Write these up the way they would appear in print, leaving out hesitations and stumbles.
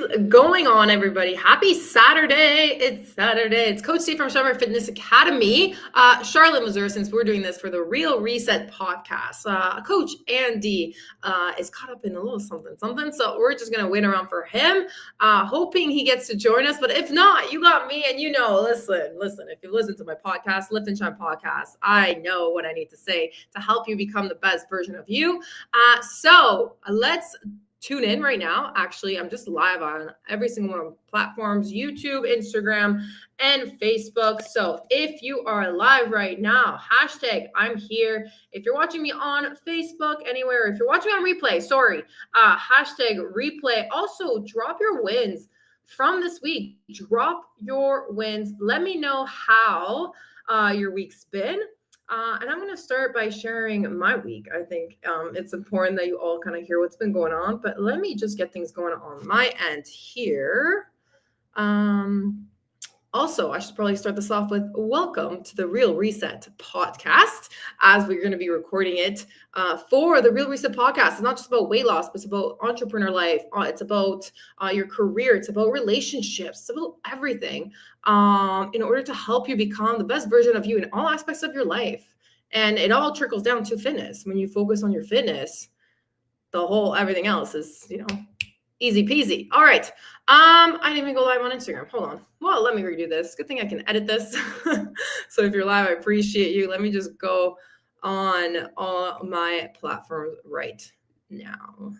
going on, everybody? Happy Saturday. It's Saturday. It's Coach Steve from Summer Fitness Academy, Charlotte, Missouri, since we're doing this for the Real Reset podcast. Coach Andy is caught up in a little something, so we're just going to wait around for him, hoping he gets to join us. But if not, you got me, and listen, if you listen to my podcast, Lift and Shine podcast, I know what I need to say to help you become the best version of you. So let's tune in right now. Actually, I'm just live on every single one of the platforms, YouTube, Instagram, and Facebook. So if you are live right now, hashtag I'm here. If you're watching me on Facebook, anywhere, if you're watching me on replay, hashtag replay. Also, drop your wins from this week. Drop your wins. Let me know how your week's been. And I'm going to start by sharing my week. I think it's important that you all kind of hear what's been going on, but let me just get things going on my end here. Also, I should probably start this off with welcome to the Real Reset podcast, as we're going to be recording it for the Real Reset podcast. It's not just about weight loss, but it's about entrepreneur life. It's about your career. It's about relationships. It's about everything in order to help you become the best version of you in all aspects of your life. And it all trickles down to fitness. When you focus on your fitness, everything else is, easy peasy. All right. I didn't even go live on Instagram. Hold on. Well, let me redo this. Good thing I can edit this. So if you're live, I appreciate you. Let me just go on all my platforms right now.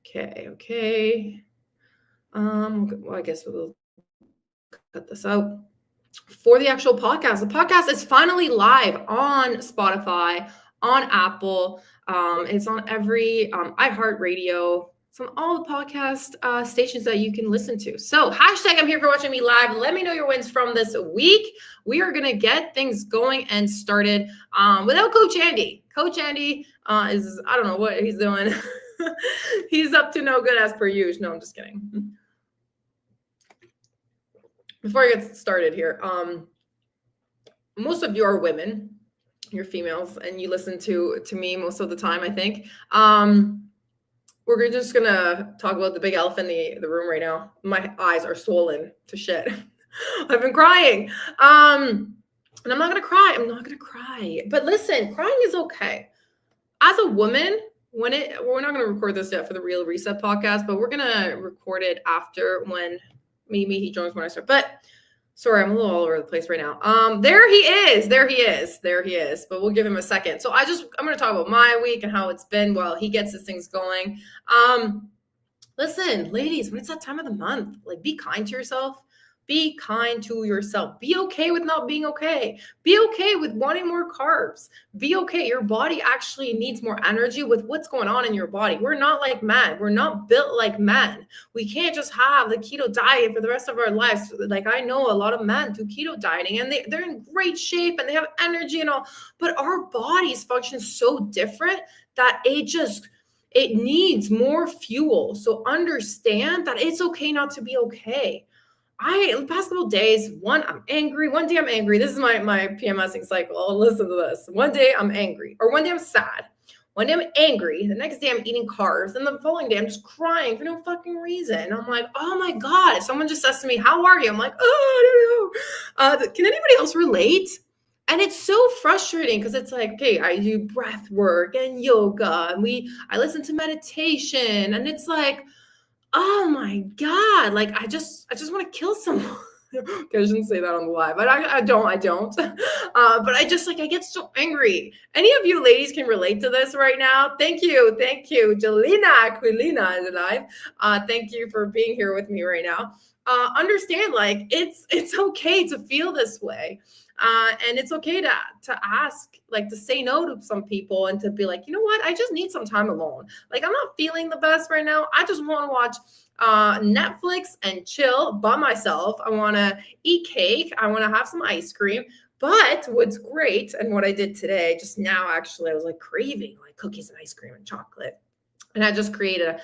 Okay. Well, I guess we'll cut this out. For the actual podcast, the podcast is finally live on Spotify, on Apple. It's on every iHeartRadio. It's on all the podcast stations that you can listen to. So hashtag I'm here for watching me live. Let me know your wins from this week. We are going to get things going and started without Coach Andy. Coach Andy I don't know what he's doing. He's up to no good as per usual. No, I'm just kidding. Before I get started here, most of you are women, you're females, and you listen to me most of the time, I think. We're just going to talk about the big elephant in the room right now. My eyes are swollen to shit. I've been crying. And I'm not going to cry. I'm not going to cry. But listen, crying is okay. As a woman, we're not going to record this yet for the Real Reset podcast, but we're going to record it after when maybe he joins when I start. But sorry, I'm a little all over the place right now. There he is. But we'll give him a second. So I'm going to talk about my week and how it's been while he gets his things going. Listen, ladies, when it's that time of the month, be kind to yourself. Be kind to yourself. Be okay with not being okay. Be okay with wanting more carbs. Be okay. Your body actually needs more energy with what's going on in your body. We're not like men. We're not built like men. We can't just have the keto diet for the rest of our lives. I know a lot of men do keto dieting and they're in great shape and they have energy and all, but our bodies function so different that it needs more fuel. So understand that it's okay not to be okay. The past couple of days, I'm angry. One day I'm angry. This is my PMSing cycle. Listen to this. One day I'm angry, or one day I'm sad. One day I'm angry. The next day I'm eating carbs. And the following day I'm just crying for no fucking reason. I'm like, oh my God. If someone just says to me, how are you? I'm like, oh, I don't know. Can anybody else relate? And it's so frustrating because it's like, okay, I do breath work and yoga and I listen to meditation, and it's like, oh my God, I just want to kill someone. Okay, I shouldn't say that on the live, but I don't. But I get so angry. Any of you ladies can relate to this right now? Thank you. Jelena Aquilina is alive. Thank you for being here with me right now. Understand, it's okay to feel this way. And it's okay to ask, to say no to some people and to be like, you know what? I just need some time alone. I'm not feeling the best right now. I just want to watch Netflix and chill by myself. I want to eat cake. I want to have some ice cream. But what's great, and what I did today, just now, actually, I was craving cookies and ice cream and chocolate. And I just created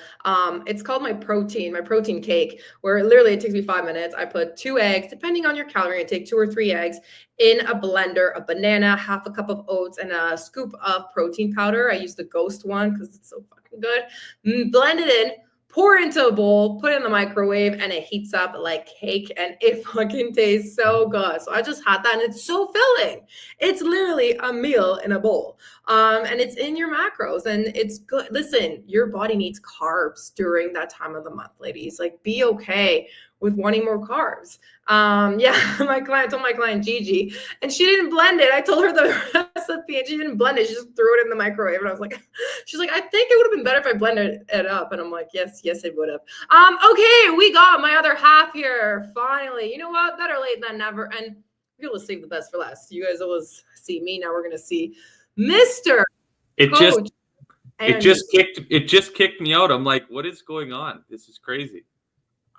it's called my protein cake, where literally it takes me 5 minutes. I put 2 eggs, depending on your calorie intake, 2 or 3 eggs in a blender, a banana, half a cup of oats, and a scoop of protein powder. I use the Ghost one because it's so fucking good. Blend it in, pour it into a bowl, put it in the microwave, and it heats up like cake, and it fucking tastes so good. So I just had that, and it's so filling. It's literally a meal in a bowl. And it's in your macros, and it's good. Listen, your body needs carbs during that time of the month, ladies. Like, be okay with wanting more carbs. Yeah, I told my client Gigi, and she didn't blend it. I told her the recipe, and she didn't blend it. She just threw it in the microwave, and I was like, she's like, I think it would have been better if I blended it up. And I'm like, yes, it would have. Okay, we got my other half here. Finally, you know what? Better late than never. And we're gonna save the best for last. You guys always see me. Now we're gonna see Mr. It Coach. just kicked me out. I'm like, what is going on? This is crazy.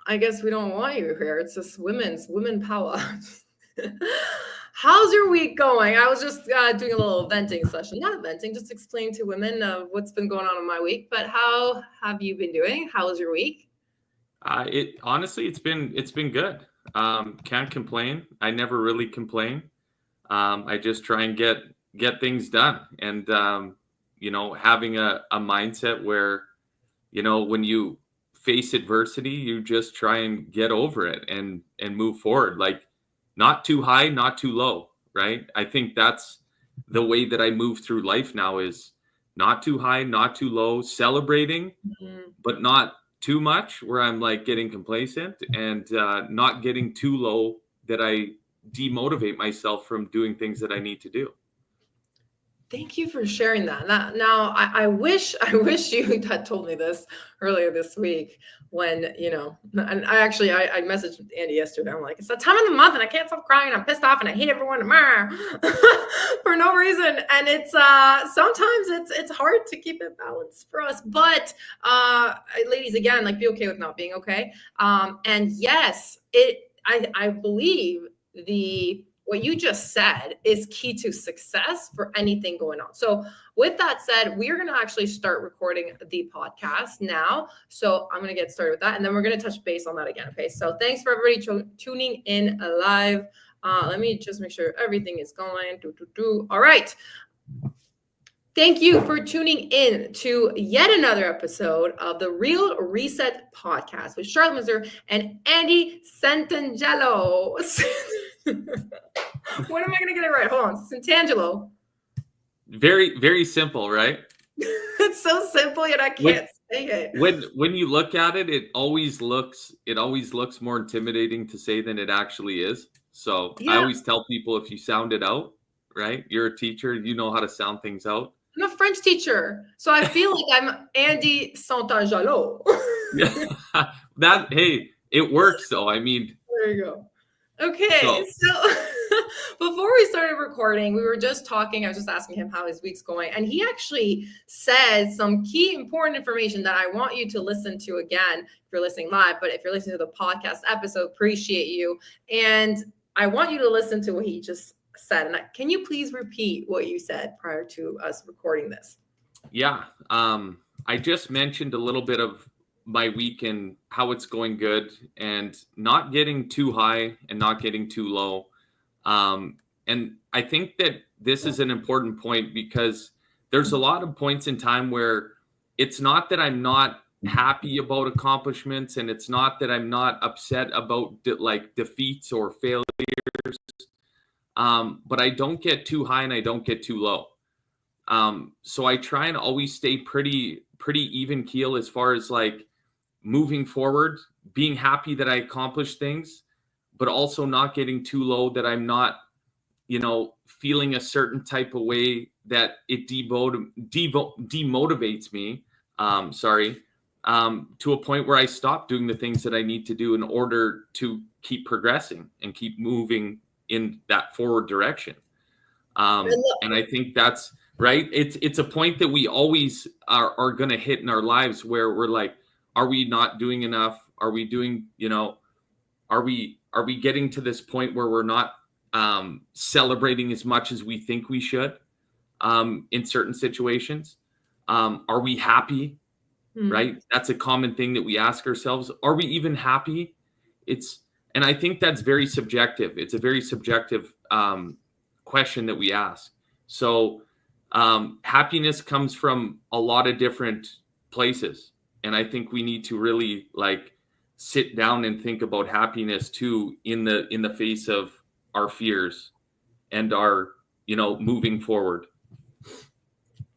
I guess we don't want you here. It's just women power. How's your week going? I was just doing a little venting session. Not venting, just explaining to women what's been going on in my week. But how have you been doing? How was your week? Honestly, it's been good. Can't complain. I never really complain. I just try and get things done. And having a mindset where, when you face adversity, you just try and get over it and move forward. Like, not too high, not too low, right? I think that's the way that I move through life now, is not too high, not too low, celebrating, but not too much where I'm like getting complacent, and not getting too low that I demotivate myself from doing things that I need to do. Thank you for sharing that. Now, I wish you had told me this earlier this week when, and I messaged Andy yesterday. I'm like, it's that time of the month and I can't stop crying. I'm pissed off and I hate everyone for no reason. And it's sometimes it's hard to keep it balanced for us. But ladies, again, like, be okay with not being okay. And yes, I believe what you just said is key to success for anything going on. So with that said, we're going to actually start recording the podcast now. So I'm going to get started with that, and then we're going to touch base on that again. Okay. So thanks for everybody tuning in live. Let me just make sure everything is going. All right. Thank you for tuning in to yet another episode of the Real Reset Podcast with Charlotte Mazur and Andy Santangelo. When am I going to get it right? Hold on. Santangelo. Very, very simple, right? It's so simple, yet I can't say it. When you look at it, it always looks more intimidating to say than it actually is. So yeah. I always tell people, if you sound it out, right? You're a teacher, you know how to sound things out. I'm a French teacher, so I feel like I'm Andy Santangelo. Yeah, hey, it works though. I mean, there you go. Okay, so before we started recording, we were just talking. I was just asking him how his week's going, and he actually said some key important information that I want you to listen to again if you're listening live. But if you're listening to the podcast episode, appreciate you. And I want you to listen to what he just said. And can you please repeat what you said prior to us recording this? Yeah, I just mentioned a little bit of my week and how it's going good, and not getting too high and not getting too low. And I think that this is an important point, because there's a lot of points in time where it's not that I'm not happy about accomplishments, and it's not that I'm not upset about defeats or failures. But I don't get too high and I don't get too low. So I try and always stay pretty even keel as far as like moving forward, being happy that I accomplished things, but also not getting too low that I'm not, feeling a certain type of way that it demotivates me. To a point where I stop doing the things that I need to do in order to keep progressing and keep moving in that forward direction. And I think that's right. It's a point that we always are going to hit in our lives, where we're like, are we not doing enough? Are we doing, are we getting to this point where we're not celebrating as much as we think we should in certain situations? Are we happy? Right? That's a common thing that we ask ourselves. Are we even happy? And I think that's very subjective. It's a very subjective question that we ask. So happiness comes from a lot of different places. And I think we need to really like sit down and think about happiness too in the face of our fears and our, moving forward.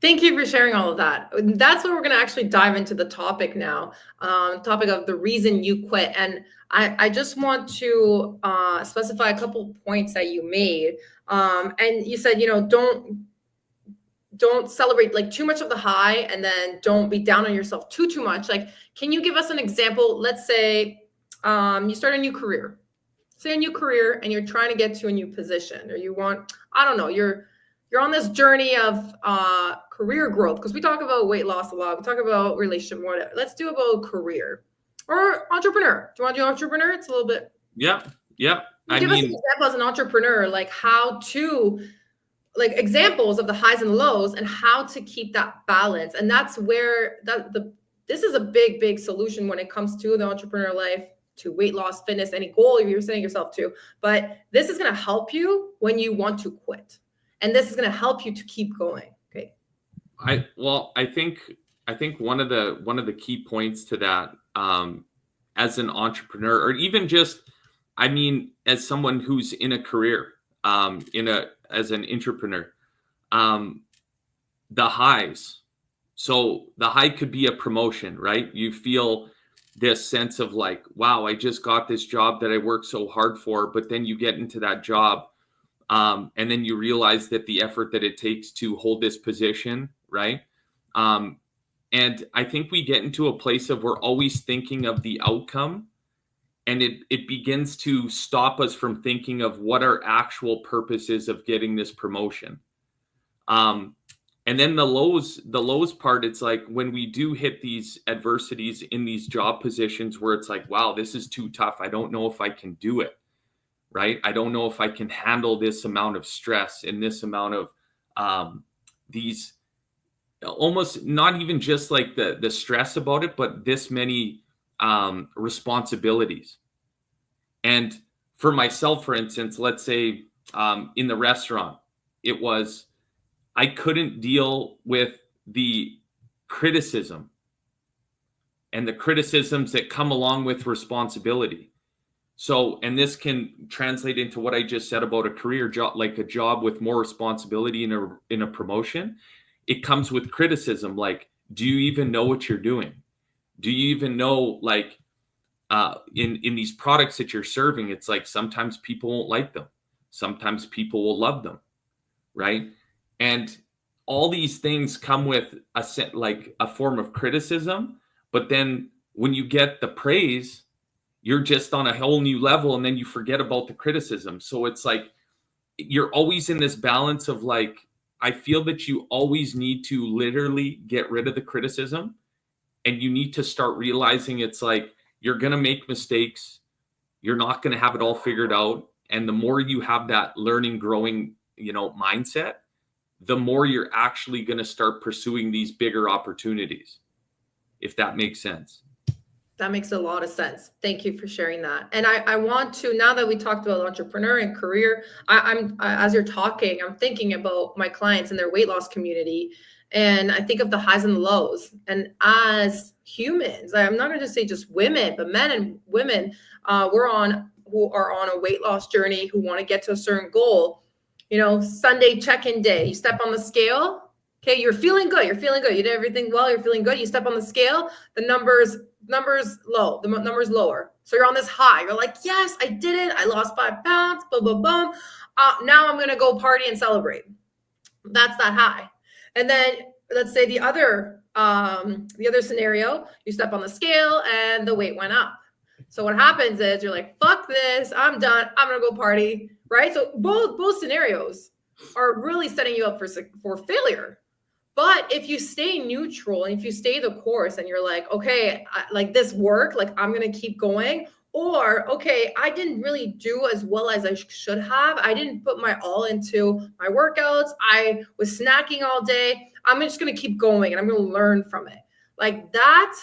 Thank you for sharing all of that. That's where we're going to actually dive into the topic now, topic of the reason you quit. And I just want to specify a couple points that you made. And you said, don't celebrate like too much of the high, and then don't be down on yourself too much. Like, can you give us an example? Let's say you start a new career. Say a new career, and you're trying to get to a new position, or you want, I don't know, you're on this journey of career growth, because we talk about weight loss a lot. We talk about relationship, whatever. Let's do about career or entrepreneur. Do you want to do entrepreneur? It's a little bit. Yeah. Give us an example as an entrepreneur, like how to, like examples of the highs and lows and how to keep that balance. And that's where this is a big solution when it comes to the entrepreneur life, to weight loss, fitness, any goal you're setting yourself to. But this is going to help you when you want to quit. And this is going to help you to keep going. Okay. I think one of the key points to that, as an entrepreneur, or even just, as someone who's in a career, as an entrepreneur, the highs. So the high could be a promotion, right? You feel this sense of like, wow, I just got this job that I worked so hard for, but then you get into that job, and then you realize that the effort that it takes to hold this position, right? And I think we get into a place of we're always thinking of the outcome, and it begins to stop us from thinking of what our actual purpose is of getting this promotion. And then the lows part, it's like when we do hit these adversities in these job positions where it's like, wow, this is too tough. I don't know if I can do it, right? I don't know if I can handle this amount of stress and this amount of these, almost not even just like the stress about it, but this many responsibilities. And for myself, for instance, let's say in the restaurant, it was, I couldn't deal with the criticism and the criticisms that come along with responsibility. So, and this can translate into what I just said about a career job, like a job with more responsibility in a promotion. It comes with criticism. Like, do you even know what you're doing? Do you even know, like, in these products that you're serving, it's like sometimes people won't like them. Sometimes people will love them, right? And all these things come with a form of criticism. But then when you get the praise, you're just on a whole new level, and then you forget about the criticism. So it's like you're always in this balance of like, I feel that you always need to literally get rid of the criticism, and you need to start realizing it's like you're going to make mistakes. You're not going to have it all figured out. And the more you have that learning, growing, mindset, the more you're actually going to start pursuing these bigger opportunities, if that makes sense. That makes a lot of sense. Thank you for sharing that. And I want to, now that we talked about entrepreneur and career, I'm as you're talking, I'm thinking about my clients and their weight loss community. And I think of the highs and the lows. And as humans, I'm not going to just say just women, but men and women who are on a weight loss journey, who want to get to a certain goal. Sunday check-in day, you step on the scale. Okay, you're feeling good. You did everything well. You're feeling good. You step on the scale. The numbers low. The number's lower. So you're on this high. You're like, yes, I did it. I lost 5 pounds. Boom, boom, boom. Now I'm gonna go party and celebrate. That's that high. And then let's say the other scenario, you step on the scale and the weight went up. So what happens is you're like, fuck this. I'm done. I'm gonna go party. Right? So both scenarios are really setting you up for failure. But if you stay neutral and if you stay the course and you're like, okay, like this worked, like I'm going to keep going, or, okay, I didn't really do as well as I should have. I didn't put my all into my workouts. I was snacking all day. I'm just going to keep going and I'm going to learn from it. Like that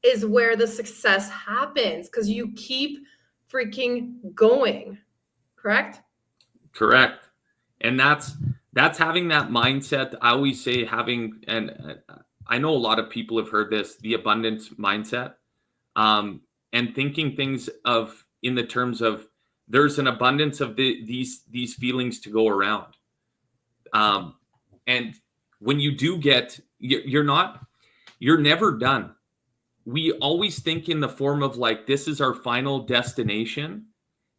is where the success happens, because you keep freaking going. Correct? And that's having that mindset. I always say having, and I know a lot of people have heard this, the abundance mindset, and thinking things of in the terms of there's an abundance of these feelings to go around. And when you do get, you're never done. We always think in the form of like, this is our final destination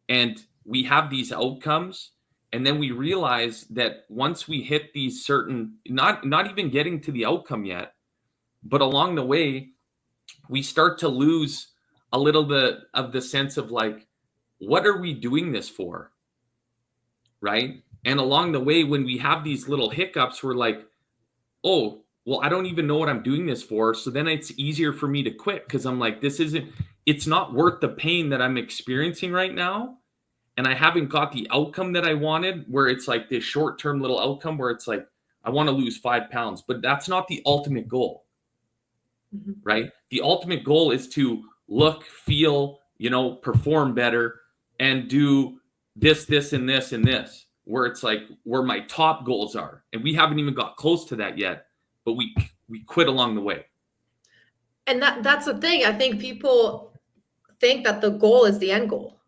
and we have these outcomes. And then we realize that once we hit these certain, not even getting to the outcome yet, but along the way, we start to lose a little bit of the sense of like, what are we doing this for? Right? And along the way, when we have these little hiccups, we're like, oh, well, I don't even know what I'm doing this for. So then it's easier for me to quit because I'm like, it's not worth the pain that I'm experiencing right now. And I haven't got the outcome that I wanted, where it's like this short-term little outcome where it's like, I want to lose 5 pounds, but that's not the ultimate goal, right? The ultimate goal is to look, feel, perform better and do this, and this, and this, where it's like where my top goals are. And we haven't even got close to that yet, but we quit along the way. And that's the thing. I think people think that the goal is the end goal.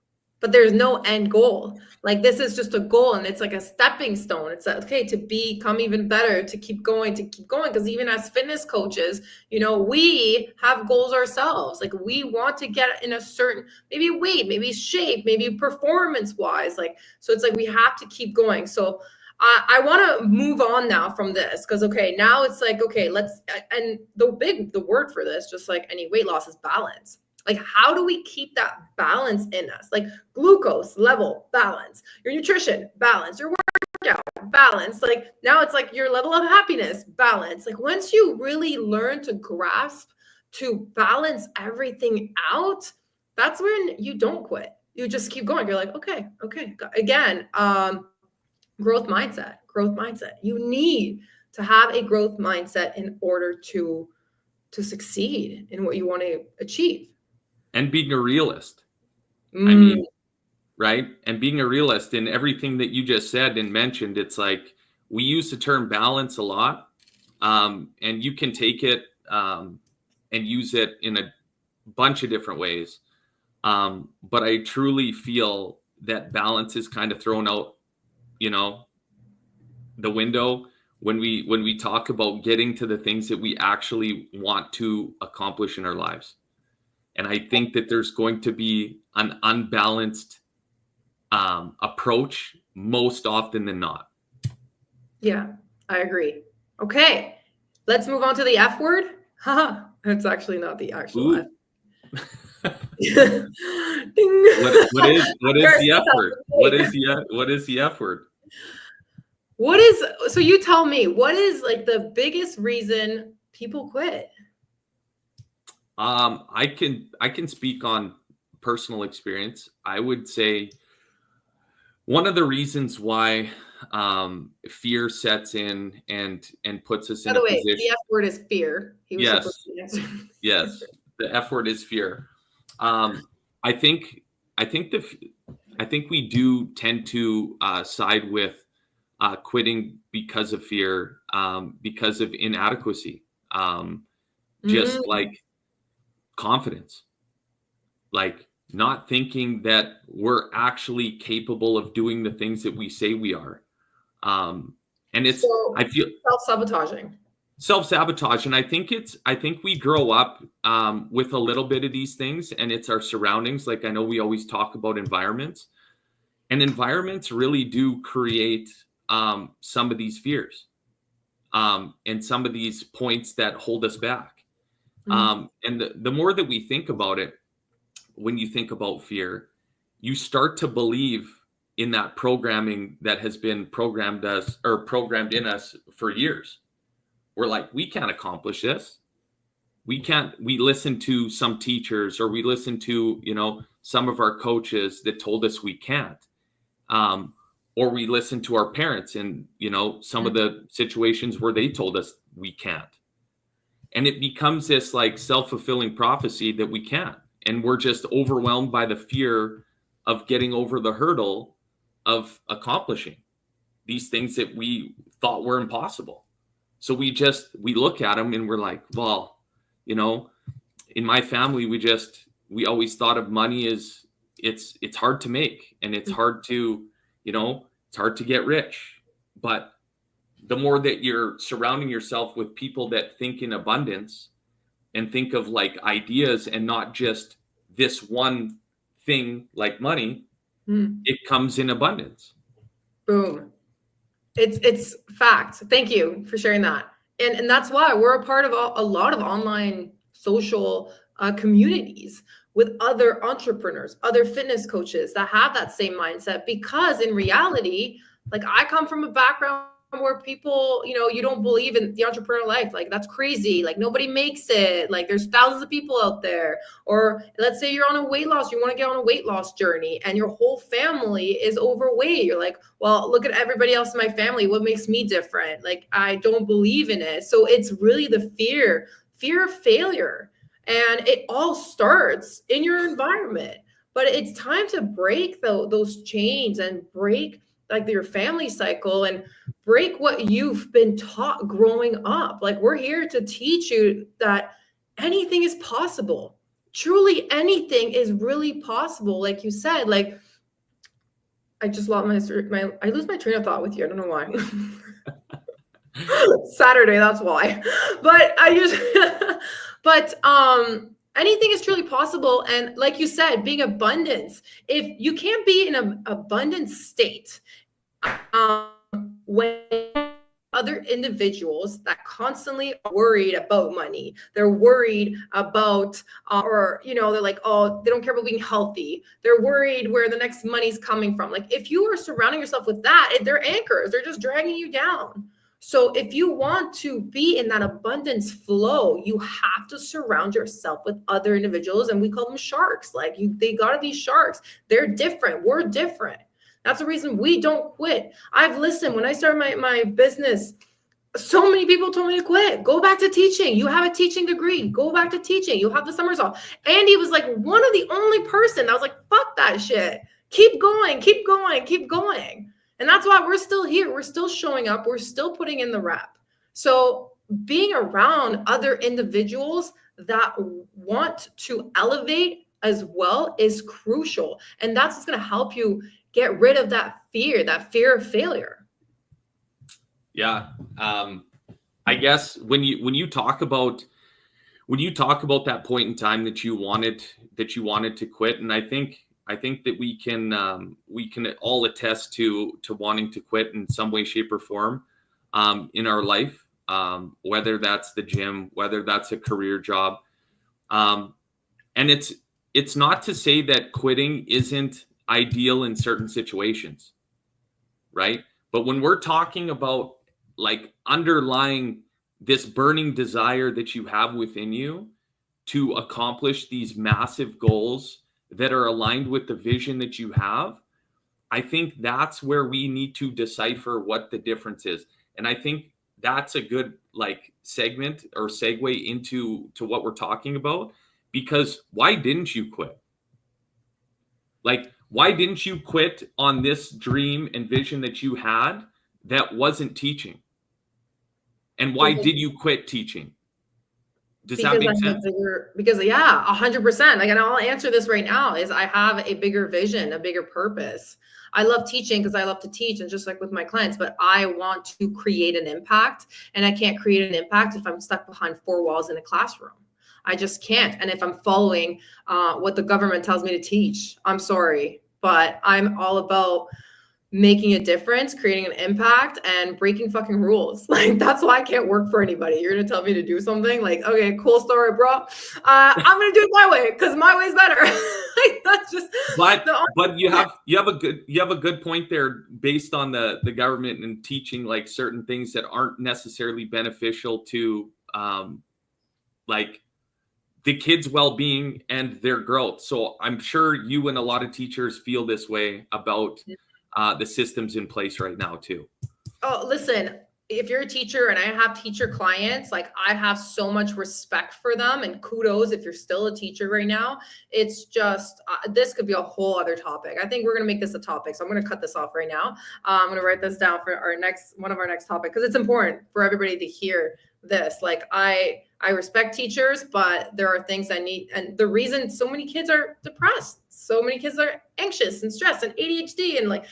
But there's no end goal. Like this is just a goal and it's like a stepping stone. It's like, okay, to become even better, to keep going. Because even as fitness coaches, we have goals ourselves. Like we want to get in a certain, maybe weight, maybe shape, maybe performance wise. Like, so it's like, we have to keep going. So I want to move on now from this because, okay, now it's like, okay, and the word for this, just like any weight loss, is balance. Like, how do we keep that balance in us? Like glucose level, balance, your nutrition, balance, your workout, balance. Like now it's like your level of happiness, balance. Like once you really learn to grasp, to balance everything out, that's when you don't quit. You just keep going. You're like, okay. Again, growth mindset. You need to have a growth mindset in order to succeed in what you want to achieve. And being a realist. I mean, right? And being a realist in everything that you just said and mentioned, it's like we use the term balance a lot. And you can take it and use it in a bunch of different ways. But I truly feel that balance is kind of thrown out, the window when we talk about getting to the things that we actually want to accomplish in our lives. And I think that there's going to be an unbalanced approach most often than not. Yeah, I agree. Okay, let's move on to the F word. Haha, it's actually not the actual F. Ding. What is the F word? What is the F word? So you tell me, what is like the biggest reason people quit? I can speak on personal experience. I would say one of the reasons why fear sets in and puts us in a position. The F word is fear. Yes, the F word is fear. I think we do tend to side with quitting because of fear, because of inadequacy, just like confidence, like not thinking that we're actually capable of doing the things that we say we are. And it's, I feel self-sabotage. And I think we grow up with a little bit of these things, and it's our surroundings. Like I know we always talk about environments, and environments really do create some of these fears and some of these points that hold us back. And the more that we think about it, when you think about fear, you start to believe in that programming that has been programmed in us for years. We're like, we can't accomplish this. We listen to some teachers, or we listen to, some of our coaches that told us we can't. Or we listen to our parents and, some of the situations where they told us we can't. And it becomes this like self-fulfilling prophecy that we can't. And we're just overwhelmed by the fear of getting over the hurdle of accomplishing these things that we thought were impossible. So we look at them and we're like, well, you know, in my family, we always thought of money as it's hard to make, and it's hard to, you know, it's hard to get rich. But the more that you're surrounding yourself with people that think in abundance and think of like ideas and not just this one thing like money, it comes in abundance. Boom. It's fact. Thank you for sharing that. And that's why we're a part of a lot of online social communities with other entrepreneurs, other fitness coaches that have that same mindset, because in reality, like I come from a background where people, you know, you don't believe in the entrepreneur life. Like that's crazy. Like nobody makes it. Like there's thousands of people out there. Or let's say you're on a weight loss, you want to get on a weight loss journey and your whole family is overweight. You're like, well, look at everybody else in my family. What makes me different? Like I don't believe in it. So it's really the fear of failure. And it all starts in your environment. But it's time to break those chains and break like your family cycle and break what you've been taught growing up. Like we're here to teach you that anything is possible. Truly anything is really possible. Like you said, like I just lost I lose my train of thought with you. I don't know why. Saturday, that's why. But anything is truly possible. And like you said, being abundance, if you can't be in an abundant state, when other individuals that constantly are worried about money, they're worried about, or, you know, they're like, oh, they don't care about being healthy. They're worried where the next money's coming from. Like if you are surrounding yourself with that, they're anchors, they're just dragging you down. So if you want to be in that abundance flow, you have to surround yourself with other individuals. And we call them sharks. Like they gotta be sharks. They're different. We're different. That's the reason we don't quit. I've listened when I started my business, so many people told me to quit. Go back to teaching. You have a teaching degree. Go back to teaching. You have the summers off. Andy was like one of the only person that was like, fuck that shit. Keep going, keep going, keep going. And that's why we're still here. We're still showing up. We're still putting in the rep. So being around other individuals that want to elevate as well is crucial. And that's what's going to help you get rid of that fear of failure. Yeah. I guess when you talk about that point in time that you wanted to quit, and I think that we can all attest to wanting to quit in some way, shape, or form in our life, whether that's the gym, whether that's a career job. And it's not to say that quitting isn't ideal in certain situations, right? But when we're talking about like underlying this burning desire that you have within you to accomplish these massive goals that are aligned with the vision that you have, I think that's where we need to decipher what the difference is. And I think that's a good like segment or segue into what we're talking about, because why didn't you quit? Like, why didn't you quit on this dream and vision that you had that wasn't teaching? And why did you quit teaching? Does that make sense? Because yeah, 100%. Like, and I'll answer this right now is I have a bigger vision, a bigger purpose. I love teaching because I love to teach, and just like with my clients, but I want to create an impact, and I can't create an impact if I'm stuck behind four walls in a classroom. I just can't. And if I'm following what the government tells me to teach, I'm sorry, but I'm all about making a difference, creating an impact, and breaking fucking rules. Like, that's why I can't work for anybody. You're going to tell me to do something like, okay, cool story, bro. I'm going to do it my way because my way's better. Like, that's just, but you have a good point there based on the government and teaching like certain things that aren't necessarily beneficial to like the kids' well-being and their growth. So I'm sure you and a lot of teachers feel this way about the systems in place right now too. Oh, listen, if you're a teacher, and I have teacher clients, like I have so much respect for them, and kudos if you're still a teacher right now. It's just, this could be a whole other topic. I think we're going to make this a topic. So I'm going to cut this off right now. I'm going to write this down for one of our next topic, because it's important for everybody to hear this. Like I respect teachers, but there are things I need. And the reason so many kids are depressed, so many kids are anxious and stressed and ADHD and like,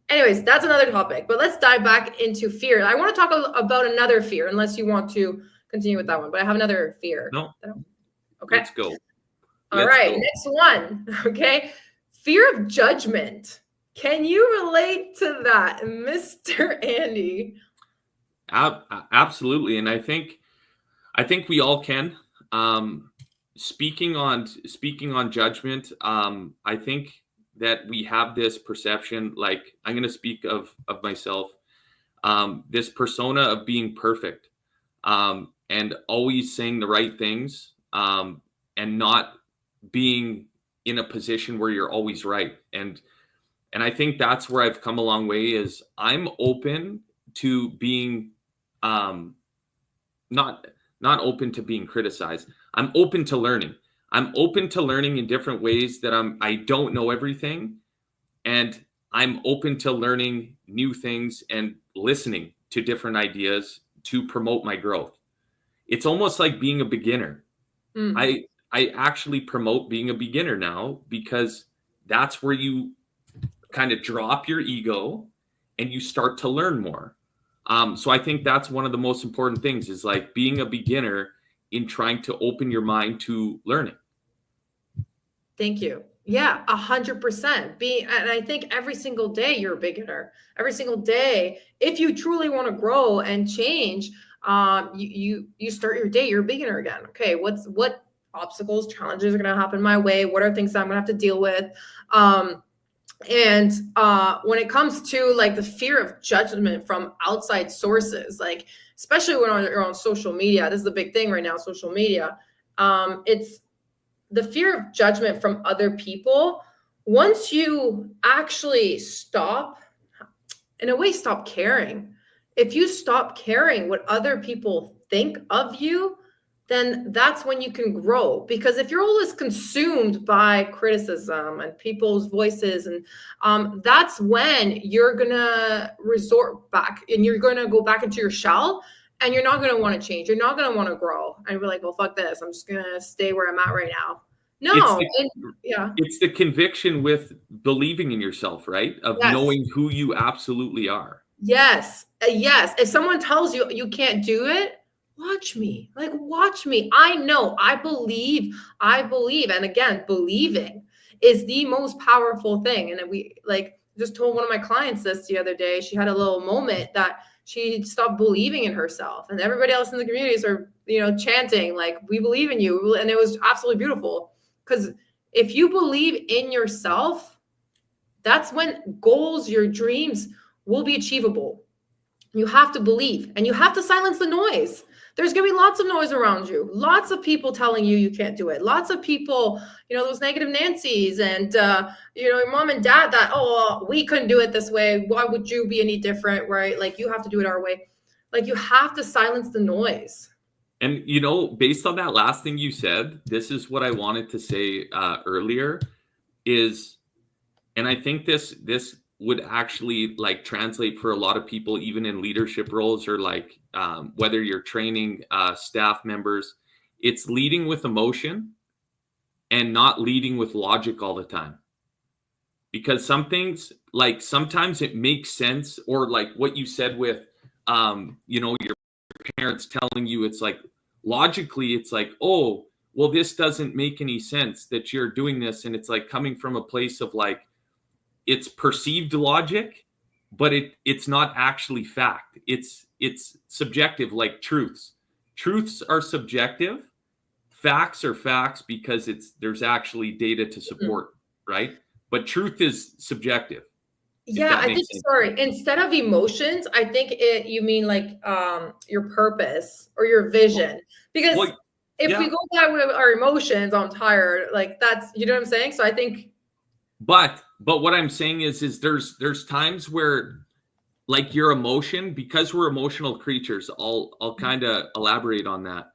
anyways, that's another topic, but let's dive back into fear. I want to talk about another fear, unless you want to continue with that one, but I have another fear. No. Okay. Let's go. All right. Next one. Okay. Fear of judgment. Can you relate to that, Mr. Andy? Absolutely. And I think we all can. Speaking on judgment, I think that we have this perception, like I'm going to speak of myself, this persona of being perfect, and always saying the right things, and not being in a position where you're always right. And I think that's where I've come a long way, is I'm open to being, not open to being criticized. I'm open to learning. I'm open to learning in different ways that I don't know everything. And I'm open to learning new things and listening to different ideas to promote my growth. It's almost like being a beginner. I actually promote being a beginner now, because that's where you kind of drop your ego and you start to learn more. So I think that's one of the most important things, is like being a beginner in trying to open your mind to learning. Thank you. Yeah, 100%. And I think every single day you're a beginner. Every single day, if you truly want to grow and change, you start your day, you're a beginner again. Okay, what obstacles, challenges are going to happen my way? What are things that I'm going to have to deal with? And when it comes to like the fear of judgment from outside sources, like especially when you're on social media, this is the big thing right now, social media. It's the fear of judgment from other people. Once you actually stop caring, if you stop caring what other people think of you, then that's when you can grow. Because if you're always consumed by criticism and people's voices, and that's when you're gonna resort back, and you're gonna go back into your shell, and you're not gonna want to change. You're not gonna want to grow, and you're like, well, fuck this. I'm just gonna stay where I'm at right now. No, it's the conviction with believing in yourself, right? Of knowing who you absolutely are. Yes. If someone tells you you can't do it, watch me. I know, I believe. And again, believing is the most powerful thing. And we just told one of my clients this the other day. She had a little moment that she stopped believing in herself, and everybody else in the communities are, chanting like, we believe in you. And it was absolutely beautiful, because if you believe in yourself, that's when goals, your dreams will be achievable. You have to believe, and you have to silence the noise. There's going to be lots of noise around you. Lots of people telling you can't do it. Lots of people, those negative Nancy's and, your mom and dad that, oh, we couldn't do it this way. Why would you be any different, right? Like, you have to do it our way. Like, you have to silence the noise. And, based on that last thing you said, this is what I wanted to say earlier is, and I think this would actually like translate for a lot of people, even in leadership roles, or like whether you're training staff members, it's leading with emotion and not leading with logic all the time. Because some things, like sometimes it makes sense, or like what you said with, your parents telling you, it's like logically, it's like, oh, well, this doesn't make any sense that you're doing this. And it's like coming from a place of like, it's perceived logic, but it's not actually fact. It's subjective, like truths. Truths are subjective. Facts are facts because there's actually data to support, right? But truth is subjective. Yeah, I think, sorry, instead of emotions, I think you mean like your purpose or your vision. Because if we go by with our emotions, I'm tired, like that's, you know what I'm saying? So I think. But what I'm saying is there's times where like your emotion, because we're emotional creatures, I'll kind of elaborate on that.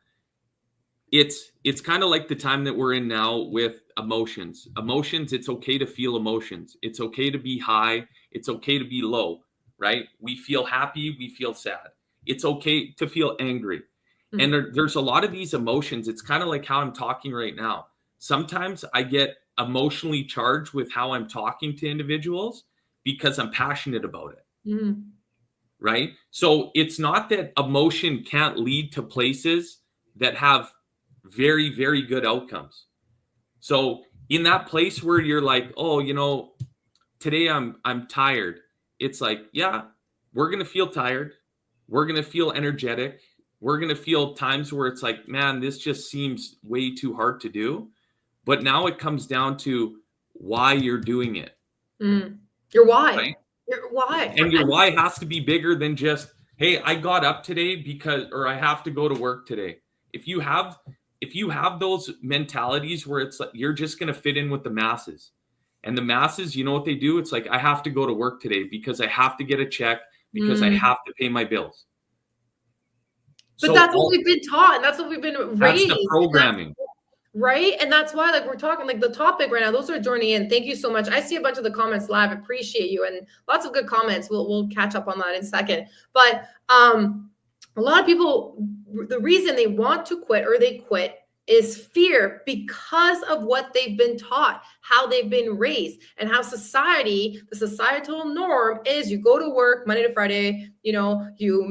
It's kind of like the time that we're in now with emotions. Emotions, it's okay to feel emotions. It's okay to be high. It's okay to be low, right? We feel happy, we feel sad. It's okay to feel angry. And there's a lot of these emotions. It's kind of like how I'm talking right now. Sometimes I get emotionally charged with how I'm talking to individuals because I'm passionate about it. Right? So it's not that emotion can't lead to places that have very, very good outcomes. So in that place where you're like, oh, you know, today I'm tired. It's like, yeah, we're going to feel tired. We're going to feel energetic. We're going to feel times where it's like, man, this just seems way too hard to do. But now it comes down to why you're doing it. Your why. Right? Your why. And your why has to be bigger than just, hey, I got up today because, or I have to go to work today. If you have those mentalities where it's like you're just going to fit in with the masses, and the masses, you know what they do? It's like, I have to go to work today because I have to get a check, because I have to pay my bills. But so that's what we've been taught, and that's what we've been raised. That's the programming. Right. And that's why, like, we're talking like the topic right now, those are joining in. Thank you so much. I see a bunch of the comments live. Appreciate you. And lots of good comments. We'll catch up on that in a second. But a lot of people, the reason they want to quit or they quit is fear, because of what they've been taught, how they've been raised, and how society, the societal norm is you go to work Monday to Friday, you know, you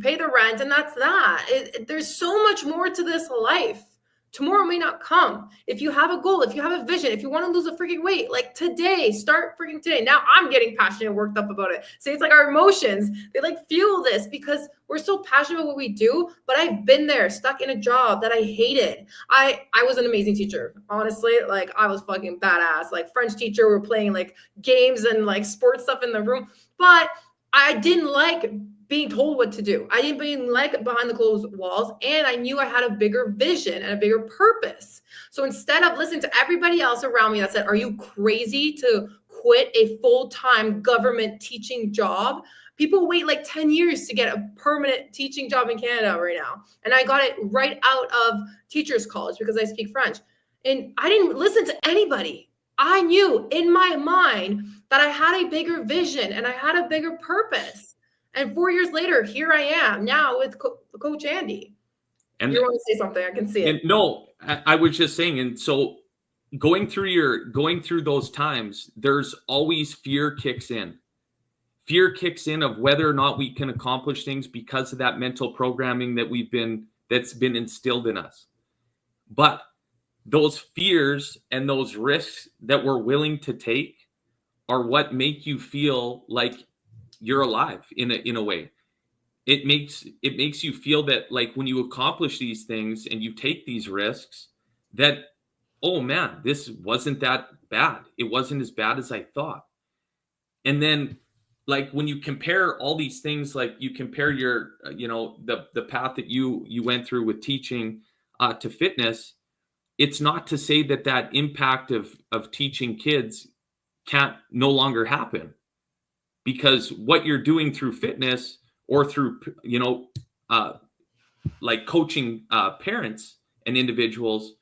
pay the rent, and that's that. There's so much more to this life. Tomorrow may not come. If you have a goal, if you have a vision, if you want to lose a freaking weight, like today, start freaking today. Now I'm getting passionate and worked up about it. See, it's like our emotions, they like fuel this because we're so passionate about what we do. But I've been there, stuck in a job that I hated. I was an amazing teacher. Honestly, like I was fucking badass. Like French teacher, we're playing like games and like sports stuff in the room. But I didn't like being told what to do. I didn't like behind the closed walls, and I knew I had a bigger vision and a bigger purpose. So instead of listening to everybody else around me that said, are you crazy to quit a full-time government teaching job? People wait like 10 years to get a permanent teaching job in Canada right now. And I got it right out of teachers college because I speak French. And I didn't listen to anybody. I knew in my mind that I had a bigger vision and I had a bigger purpose. And 4 years later, here I am now with Coach Andy. And you want to say something? I can see it. No, I was just saying. And so going through those times, there's always fear kicks in. Fear kicks in of whether or not we can accomplish things because of that mental programming that's been instilled in us. But those fears and those risks that we're willing to take are what make you feel like you're alive in a way. It makes you feel that, like, when you accomplish these things and you take these risks, that, oh man, this wasn't that bad. It wasn't as bad as I thought. And then, like, when you compare all these things, like you compare your, the path that you went through with teaching to fitness, it's not to say that impact of teaching kids can't no longer happen. Because what you're doing through fitness or through, like coaching parents and individuals,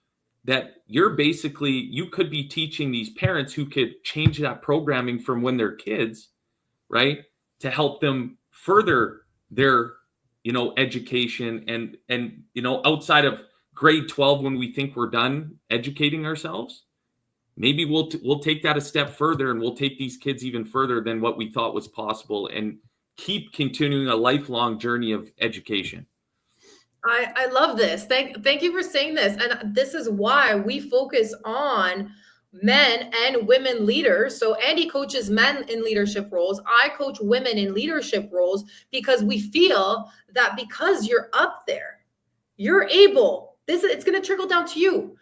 that you could be teaching these parents who could change that programming from when they're kids, right? To help them further their, education and outside of grade 12, when we think we're done educating ourselves. Maybe we'll take that a step further, and we'll take these kids even further than what we thought was possible, and keep continuing a lifelong journey of education. I love this. Thank you for saying this. And this is why we focus on men and women leaders. So Andy coaches men in leadership roles. I coach women in leadership roles, because we feel that because you're up there, you're able. It's going to trickle down to you.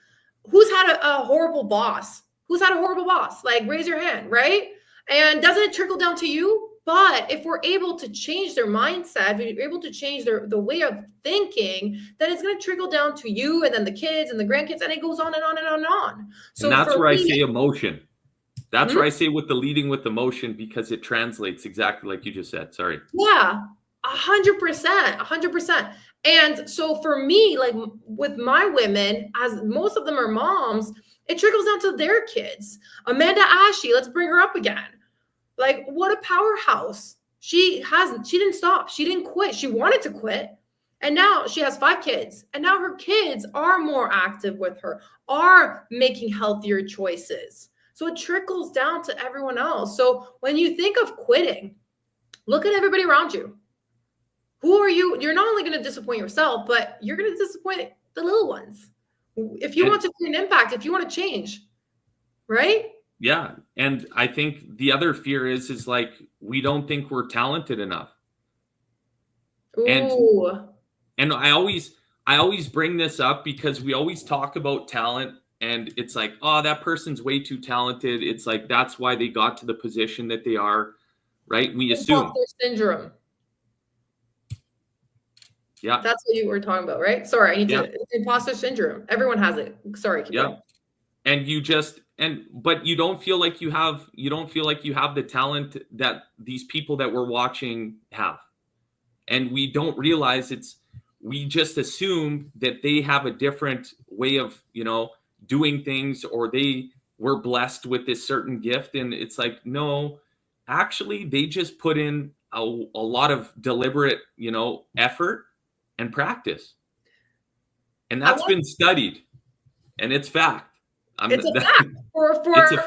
Who's had a horrible boss? Who's had a horrible boss? Like, raise your hand, right? And doesn't it trickle down to you? But if we're able to change their mindset, if we're able to change the way of thinking, then it's going to trickle down to you, and then the kids and the grandkids, and it goes on and on and on and on. So and that's where I say emotion. That's where I say with the leading with emotion, because it translates exactly like you just said. Sorry. Yeah, 100%, 100%. And so for me, like with my women, as most of them are moms, it trickles down to their kids. Amanda Ashley, let's bring her up again. Like, what a powerhouse. She didn't stop. She didn't quit. She wanted to quit. And now she has 5 kids. And now her kids are more active with her, are making healthier choices. So it trickles down to everyone else. So when you think of quitting, look at everybody around you. Who are you? You're not only going to disappoint yourself, but you're going to disappoint the little ones. If you want to create an impact, if you want to change, right? Yeah. And I think the other fear is like, we don't think we're talented enough. Ooh. And I always bring this up because we always talk about talent, and it's like, oh, that person's way too talented. It's like, that's why they got to the position that they are, right? We assume. Imposter syndrome. Yeah. That's what you were talking about, right? Sorry, I need to. Imposter syndrome. Everyone has it. Sorry. Keep going. And but you don't feel like you have the talent that these people that we're watching have. And we don't realize we just assume that they have a different way of, doing things, or they were blessed with this certain gift. And it's like, no, actually they just put in a lot of deliberate, effort and practice. And that's been studied, and it's fact. It's a fact for both of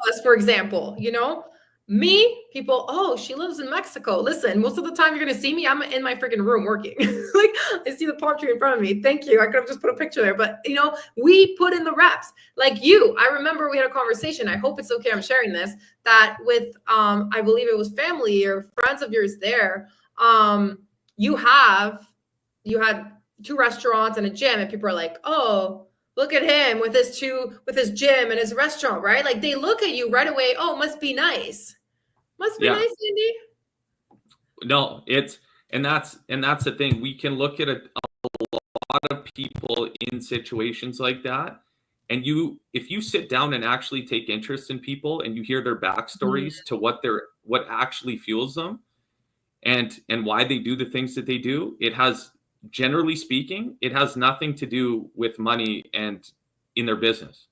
us, for example, me, people, oh, she lives in Mexico. Listen, most of the time you're going to see me, I'm in my freaking room working. Like, I see the palm tree in front of me. Thank you. I could have just put a picture there, but we put in the reps. Like you, I remember we had a conversation. I hope it's okay, I'm sharing this, that with, I believe it was family or friends of yours there. You had 2 restaurants and a gym, and people are like, oh, look at him with his gym and his restaurant, right? Like, they look at you right away. Oh, must be nice. Must be nice, Andy. No, and that's the thing. We can look at a lot of people in situations like that. And if you sit down and actually take interest in people, and you hear their backstories to what actually fuels them and why they do the things that they do, generally speaking, it has nothing to do with money and in their business.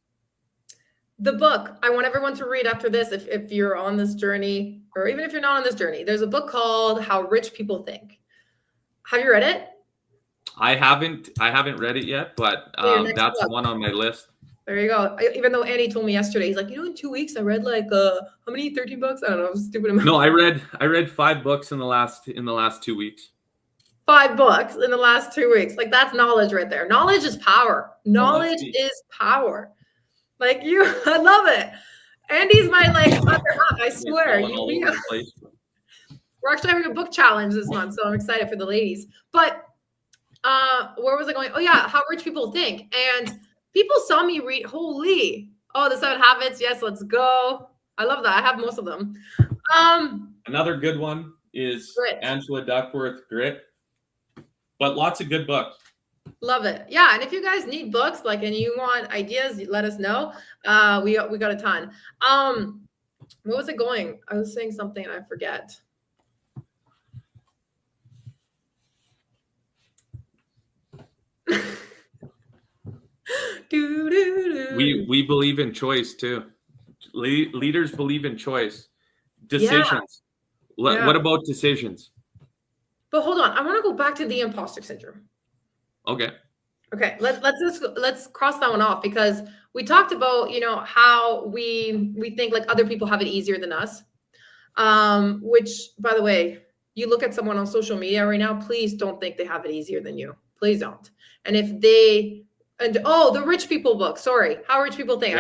The book I want everyone to read after this, if you're on this journey, or even if you're not on this journey, there's a book called How Rich People Think. Have you read it? I haven't read it yet, but that's one on my list. There you go. Even though Andy told me yesterday, he's like, in 2 weeks I read like how many 13 books? I don't know, stupid amount. No, I read 5 books in the last 2 weeks. 5 books in the last 2 weeks. Like, that's knowledge right there. Knowledge is power. Knowledge is power. Like, I love it. Andy's my other half, I swear. We're actually having a book challenge this month, so I'm excited for the ladies. But where was I going? Oh yeah, How Rich People Think. And people saw me read, the 7 Habits. Yes, let's go. I love that. I have most of them. Another good one is Grit. Angela Duckworth, Grit. But lots of good books. Love it. Yeah. And if you guys need books, and you want ideas, let us know. We got a ton. Where was it going? I was saying something and I forget. We believe in choice too. Leaders believe in choice. Decisions. Yeah. What about decisions? But hold on, I want to go back to the imposter syndrome. Okay. Let's cross that one off, because we talked about how we think like other people have it easier than us. Which, by the way, you look at someone on social media right now, please don't think they have it easier than you. Please don't. And the rich people book. Sorry, How Rich People Think.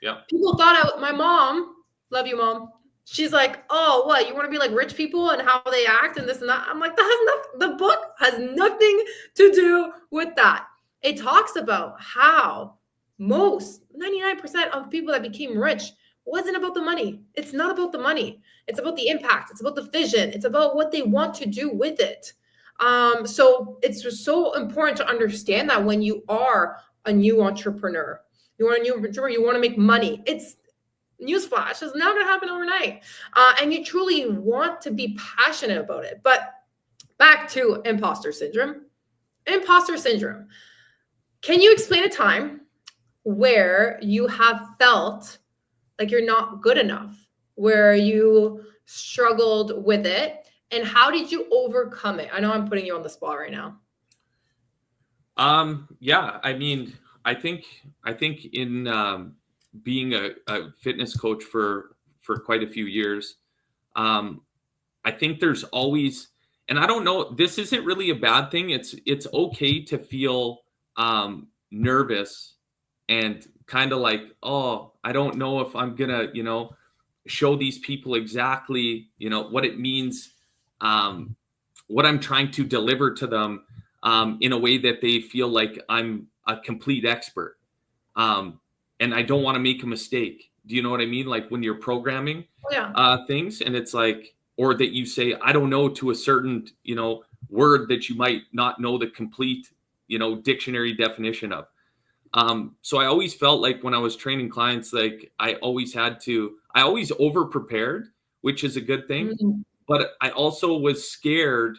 Yeah. People thought my mom. Love you, Mom. She's like, oh, what? You want to be like rich people and how they act and this and that? I'm like, the book has nothing to do with that. It talks about how 99% of people that became rich wasn't about the money. It's not about the money. It's about the impact. It's about the vision. It's about what they want to do with it. So it's just so important to understand that when you are a new entrepreneur, you want to make money. Newsflash, it's not going to happen overnight. And you truly want to be passionate about it. But back to imposter syndrome. Imposter syndrome. Can you explain a time where you have felt like you're not good enough, where you struggled with it, and how did you overcome it? I know I'm putting you on the spot right now. Yeah, I mean, I think in being a fitness coach for quite a few years, I think there's always, and I don't know, this isn't really a bad thing. It's okay to feel nervous and kind of like, oh, I don't know if I'm gonna, show these people exactly, what it means, what I'm trying to deliver to them in a way that they feel like I'm a complete expert. And I don't want to make a mistake. Do you know what I mean? Like when you're programming things, and it's like, or that you say, I don't know, to a certain, word that you might not know the complete, dictionary definition of. So I always felt like when I was training clients, like I always over prepared, which is a good thing. Mm-hmm. But I also was scared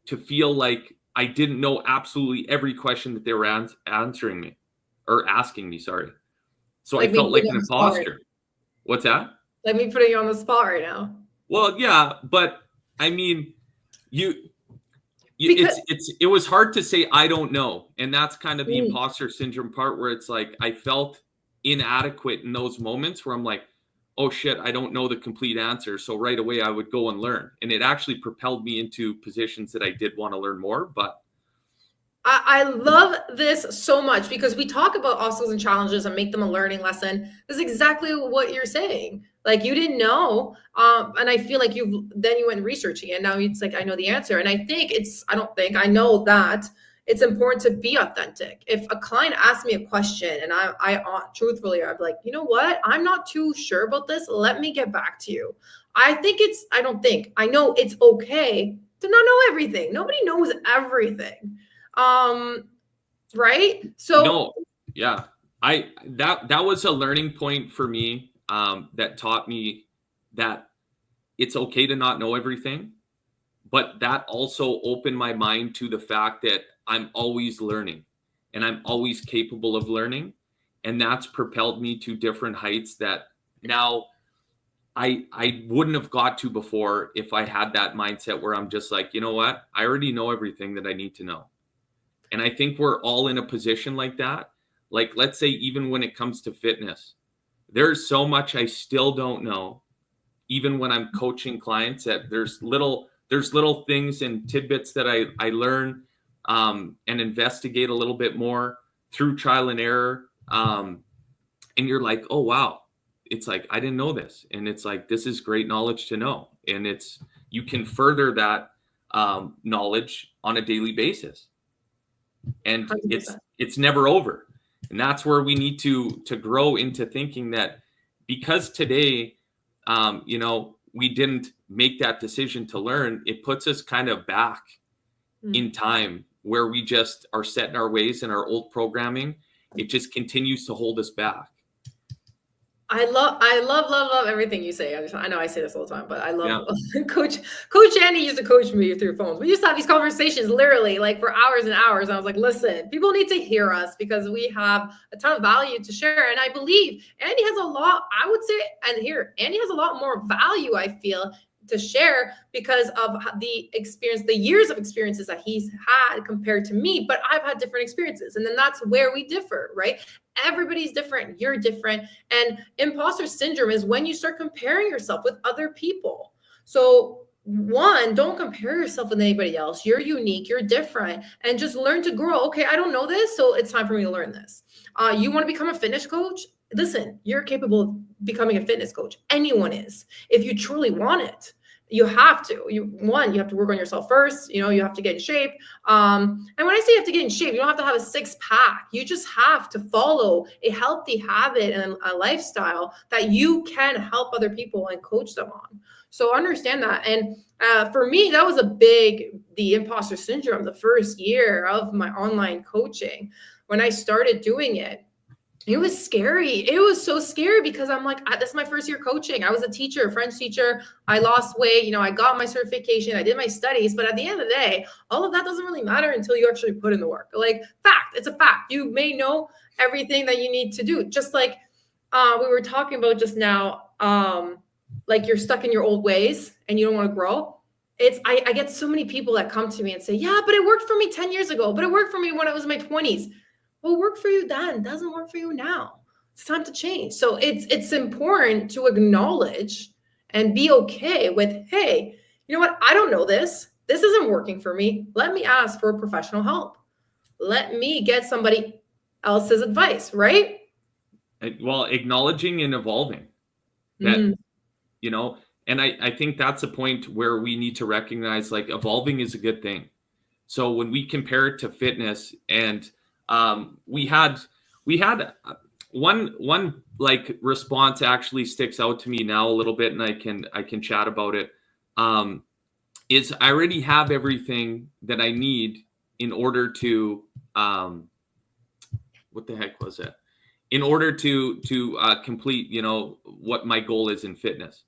to feel like I didn't know absolutely every question that they were answering me or asking me, sorry. So like I felt like an imposter. What's that? Like me putting you on the spot right now. Well, yeah, but I mean, it was hard to say I don't know, and that's kind of the imposter syndrome part, where it's like I felt inadequate in those moments where I'm like, oh shit, I don't know the complete answer. So right away I would go and learn, and it actually propelled me into positions that I did want to learn more. But I love this so much, because we talk about obstacles and challenges and make them a learning lesson. This is exactly what you're saying. Like you didn't know. And I feel like you went researching it. Now it's like, I know the answer. And I know that it's important to be authentic. If a client asks me a question and I truthfully, I'm like, you know what? I'm not too sure about this. Let me get back to you. I know it's okay to not know everything. Nobody knows everything. Right? So no, yeah, that was a learning point for me, that taught me that it's okay to not know everything, but that also opened my mind to the fact that I'm always learning and I'm always capable of learning. And that's propelled me to different heights that now I wouldn't have got to before if I had that mindset where I'm just like, you know what? I already know everything that I need to know. And I think we're all in a position like that. Like, let's say, even when it comes to fitness, there's so much I still don't know. Even when I'm coaching clients, that there's little things and tidbits that I learn and investigate a little bit more through trial and error. And you're like, oh, wow. It's like, I didn't know this. And it's like, this is great knowledge to know. And you can further that knowledge on a daily basis. And 100%. It's never over. And that's where we need to grow into thinking that because today, we didn't make that decision to learn, it puts us kind of back in time where we just are set in our ways and our old programming. It just continues to hold us back. I love everything you say. I know I say this all the time, but I love Coach Andy used to coach me through phones. We used to have these conversations literally like for hours and hours. I was like, listen, people need to hear us because we have a ton of value to share. And I believe Andy has a lot, I would say, Andy has a lot more value, I feel, to share because of the experience, the years of experiences that he's had compared to me, but I've had different experiences. And then that's where we differ, right? Everybody's different. You're different. And imposter syndrome is when you start comparing yourself with other people. So one, don't compare yourself with anybody else. You're unique. You're different. And just learn to grow. Okay, I don't know this, so it's time for me to learn this. You want to become a fitness coach? Listen, you're capable of becoming a fitness coach. Anyone is. If you truly want it, you have to. You have to work on yourself first. You have to get in shape. And when I say you have to get in shape, you don't have to have a 6-pack. You just have to follow a healthy habit and a lifestyle that you can help other people and coach them on. So understand that. And for me, that was the imposter syndrome the first year of my online coaching. When I started doing it, It was scary. It was so scary because I'm like, this is my first year coaching. I was a teacher, French teacher. I lost weight. You know, I got my certification. I did my studies. But at the end of the day, all of that doesn't really matter until you actually put in the work. Like, fact, it's a fact. You may know everything that you need to do. Just like we were talking about just now, like you're stuck in your old ways and you don't want to grow. I get so many people that come to me and say, yeah, but it worked for me 10 years ago. But it worked for me when I was in my 20s. What worked for you then doesn't work for you now. It's time to change. So it's important to acknowledge and be okay with, hey, you know what? I don't know this. This isn't working for me. Let me ask for professional help. Let me get somebody else's advice, right? Well, acknowledging and evolving that, you know, and I think that's a point where we need to recognize like evolving is a good thing. So when we compare it to fitness, and we had one like response actually sticks out to me now a little bit, and I can chat about it. Is I already have everything that I need in order to what the heck was it? In order to complete, you know, what my goal is in fitness.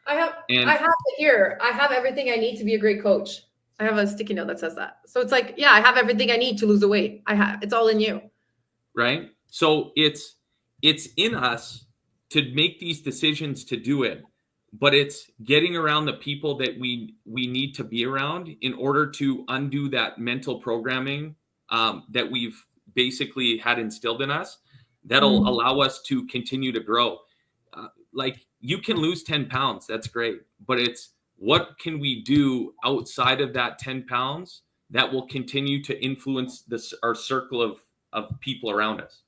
I have it here. I have everything I need to be a great coach. I have a sticky note that says that. So it's like, yeah, I have everything I need to lose the weight. It's all in you. Right. So it's in us to make these decisions to do it, but it's getting around the people that we need to be around in order to undo that mental programming that we've basically had instilled in us. That'll allow us to continue to grow. Like you can lose 10 pounds. That's great. But it's what can we do outside of that 10 pounds that will continue to influence our circle of people around us?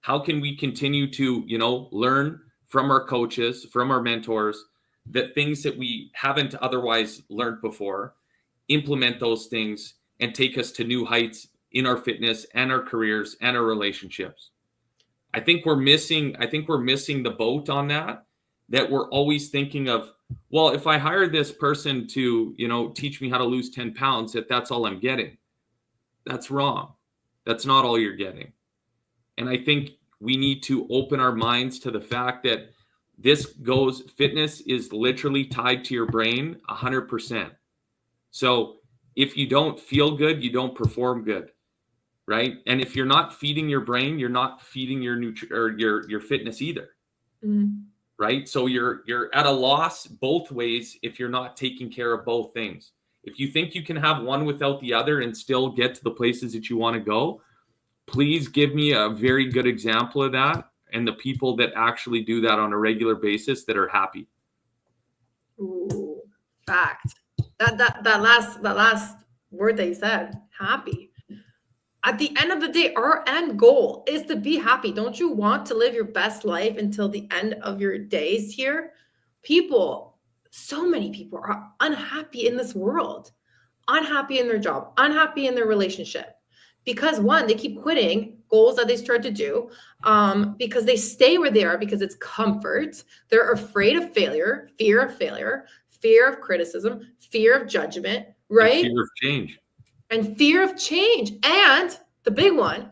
How can we continue to, you know, learn from our coaches, from our mentors, the things that we haven't otherwise learned before, implement those things and take us to new heights in our fitness and our careers and our relationships? I think we're missing the boat on that we're always thinking of, well, if I hire this person to, you know, teach me how to lose 10 pounds, that's all I'm getting. That's wrong. That's not all you're getting. And I think we need to open our minds to the fact that fitness is literally tied to your brain 100%. So if you don't feel good, you don't perform good. Right. And if you're not feeding your brain, you're not feeding your fitness either. Right. So you're at a loss both ways if you're not taking care of both things. If you think you can have one without the other and still get to the places that you want to go, please give me a very good example of that and the people that actually do that on a regular basis that are happy. Ooh, fact. That last word that you said, happy. At the end of the day, our end goal is to be happy. Don't you want to live your best life until the end of your days here? So many people are unhappy in this world, unhappy in their job, unhappy in their relationship. Because one, they keep quitting goals that they start to do because they stay where they are because it's comfort. They're afraid of failure, fear of criticism, fear of judgment, right? And fear of change. And fear of change. And the big one,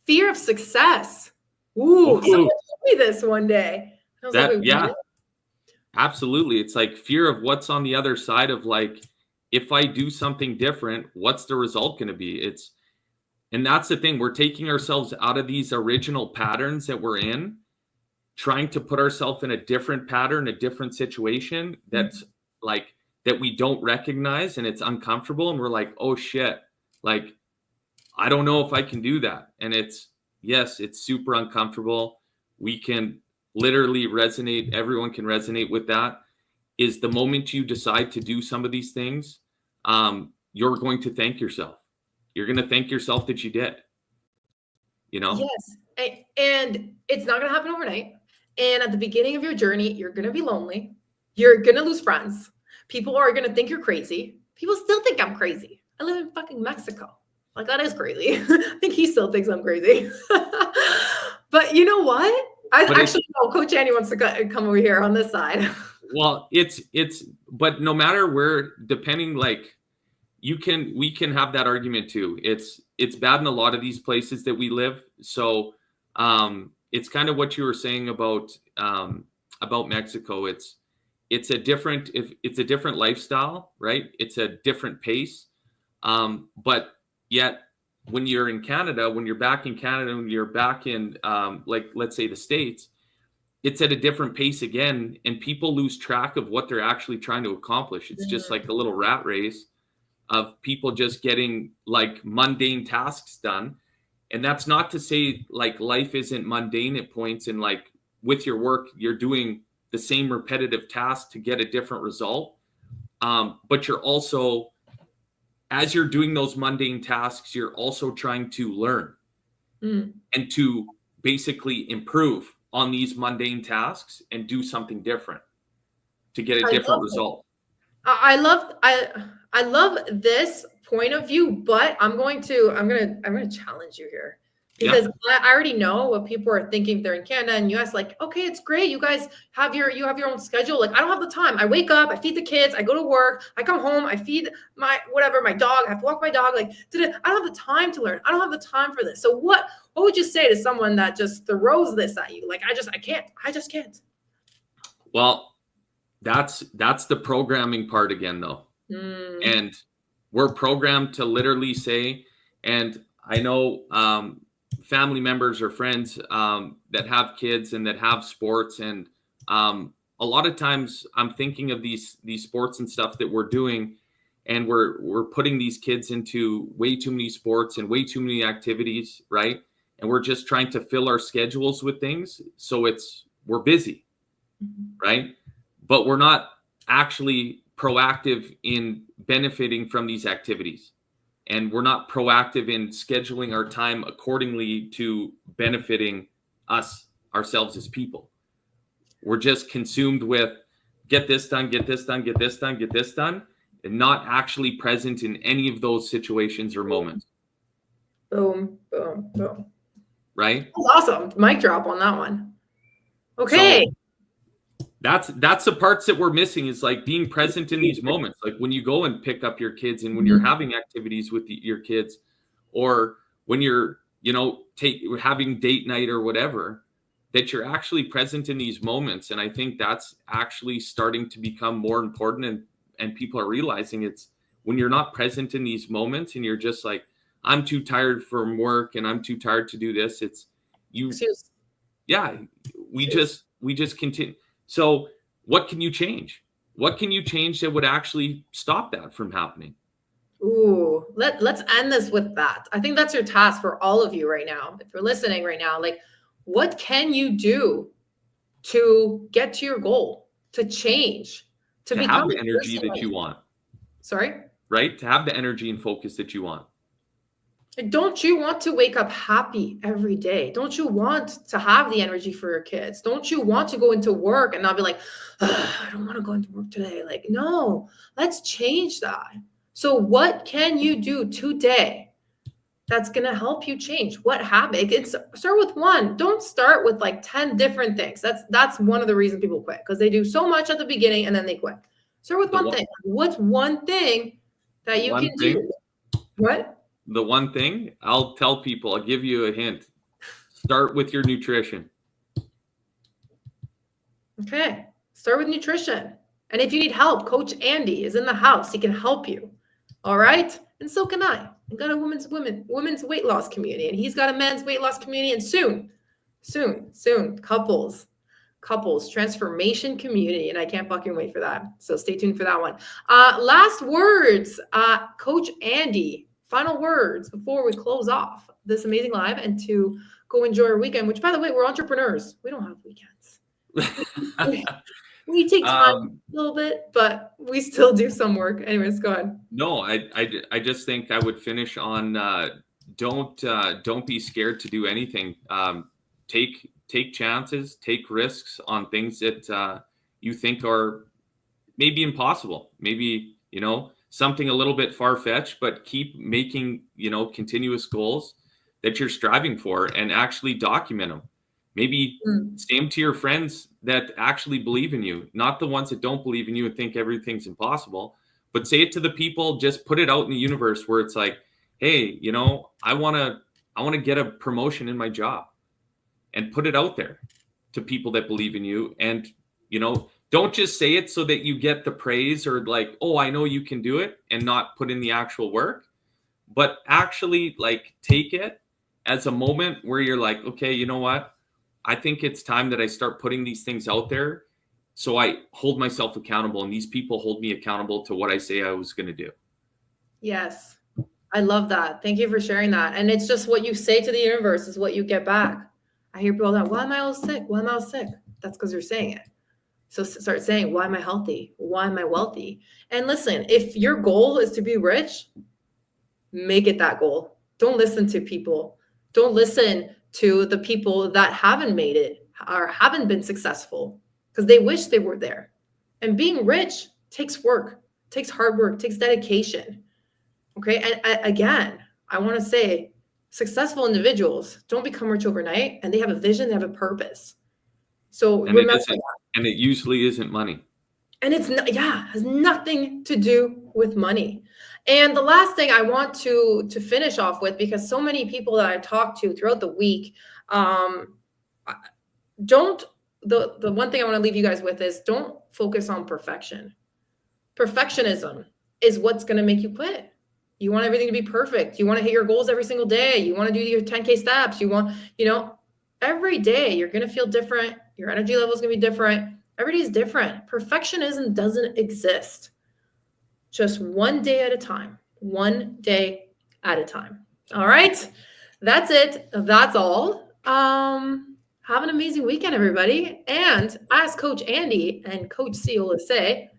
fear of success. Ooh, someone told me this one day. I was like, yeah, absolutely. It's like fear of what's on the other side of like, if I do something different, what's the result going to be? And that's the thing. We're taking ourselves out of these original patterns that we're in, trying to put ourselves in a different pattern, a different situation that's like, that we don't recognize, and it's uncomfortable. And we're like, oh shit, like, I don't know if I can do that. And it's super uncomfortable. We can literally resonate. Everyone can resonate with that. Is the moment you decide to do some of these things, you're going to thank yourself. You're going to thank yourself that you did, you know? Yes. And it's not going to happen overnight. And at the beginning of your journey, you're going to be lonely. You're going to lose friends. People are going to think you're crazy. People still think I'm crazy. I live in fucking Mexico. Like, that is crazy. I think he still thinks I'm crazy. But you know what? Coach Annie wants to come over here on this side. Well, but no matter where, depending, like, we can have that argument too. It's bad in a lot of these places that we live. So it's kind of what you were saying about Mexico. It's a different lifestyle, right? It's a different pace. But yet when you're in Canada, when you're back in Canada, when you're back in like, let's say the States, it's at a different pace again, and people lose track of what they're actually trying to accomplish. It's just like a little rat race of people just getting like mundane tasks done. And that's not to say like life isn't mundane at points, and like with your work, you're doing the same repetitive task to get a different result. But you're also, as you're doing those mundane tasks, you're also trying to learn and to basically improve on these mundane tasks and do something different to get a different result. I love this point of view, but I'm going to challenge you here, because I already know what people are thinking. They're in Canada and US, like, okay, it's great. You guys have your own schedule. Like, I don't have the time. I wake up, I feed the kids, I go to work, I come home, I feed my dog, I have to walk my dog. Like, I don't have the time to learn. I don't have the time for this. So what would you say to someone that just throws this at you? Like, I just can't. Well, that's the programming part again, though. And we're programmed to literally say, and I know family members or friends that have kids and that have sports, and a lot of times I'm thinking of these sports and stuff that we're doing, and we're putting these kids into way too many sports and way too many activities, right? And we're just trying to fill our schedules with things, so we're busy, right? But we're not actually proactive in benefiting from these activities. And we're not proactive in scheduling our time accordingly to benefiting ourselves as people. We're just consumed with get this done, get this done, get this done, get this done, and not actually present in any of those situations or moments. Boom, boom, boom. Right? That's awesome. Mic drop on that one. Okay. So that's the parts that we're missing, is like being present in these moments. Like when you go and pick up your kids, and when you're having activities with your kids, or when you're, having date night or whatever, that you're actually present in these moments. And I think that's actually starting to become more important, and people are realizing it's when you're not present in these moments and you're just like, I'm too tired from work and I'm too tired to do this. We just continue. So what can you change? What can you change that would actually stop that from happening? Ooh, let's end this with that. I think that's your task for all of you right now. If you're listening right now, like, what can you do to get to your goal, to change, to become have the energy that you want? Sorry? Right? To have the energy and focus that you want. Don't you want to wake up happy every day? Don't you want to have the energy for your kids? Don't you want to go into work and not be like, I don't want to go into work today? Like, no, let's change that. So what can you do today that's going to help you change? What habit? Start with one. Don't start with like 10 different things. That's one of the reasons people quit, because they do so much at the beginning and then they quit. Start with one thing. What's one thing that you can do? What? The one thing I'll tell people, I'll give you a hint. Start with your nutrition. Okay. Start with nutrition. And if you need help, Coach Andy is in the house. He can help you. All right. And so can I. I've got a women's weight loss community, and he's got a men's weight loss community. And soon, couples transformation community. And I can't fucking wait for that. So stay tuned for that one. Last words, Coach Andy. Final words before we close off this amazing live and to go enjoy our weekend, which, by the way, we're entrepreneurs. We don't have weekends. we take time a little bit, but we still do some work. Anyways, go ahead. No, I just think I would finish on don't be scared to do anything. Take chances, take risks on things that you think are maybe impossible. Maybe, something a little bit far-fetched, but keep making, continuous goals that you're striving for, and actually document them. Maybe same to your friends that actually believe in you, not the ones that don't believe in you and think everything's impossible, but say it to the people, just put it out in the universe where it's like, hey, I want to get a promotion in my job. and put it out there to people that believe in you. And, you know, don't just say it so that you get the praise or like, oh, I know you can do it, and not put in the actual work, but actually like take it as a moment where you're like, okay, you know what? I think it's time that I start putting these things out there. So I hold myself accountable, and these people hold me accountable to what I say I was going to do. Yes. I love that. Thank you for sharing that. And it's just what you say to the universe is what you get back. I hear people that, why am I all sick? Why am I all sick? That's because you're saying it. So start saying, why am I healthy? Why am I wealthy? And listen, if your goal is to be rich, make it that goal. Don't listen to people. Don't listen to the people that haven't made it or haven't been successful because they wish they were there. And being rich takes work, takes hard work, takes dedication. Okay. And again, I want to say successful individuals don't become rich overnight, and they have a vision, they have a purpose. So and remember that. And it usually isn't money. And it's not, has nothing to do with money. And the last thing I want to finish off with, because so many people that I talked to throughout the week, the one thing I want to leave you guys with is don't focus on perfection. Perfectionism is what's going to make you quit. You want everything to be perfect. You want to hit your goals every single day. You want to do your 10K steps. You want, every day you're going to feel different. Your energy level is going to be different. Everybody's different. Perfectionism doesn't exist. Just one day at a time. One day at a time. All right. That's it. That's all. Have an amazing weekend, everybody. And as Coach Andy and Coach Ciola say,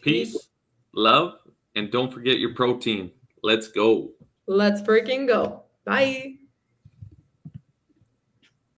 peace, love, and don't forget your protein. Let's go. Let's freaking go. Bye.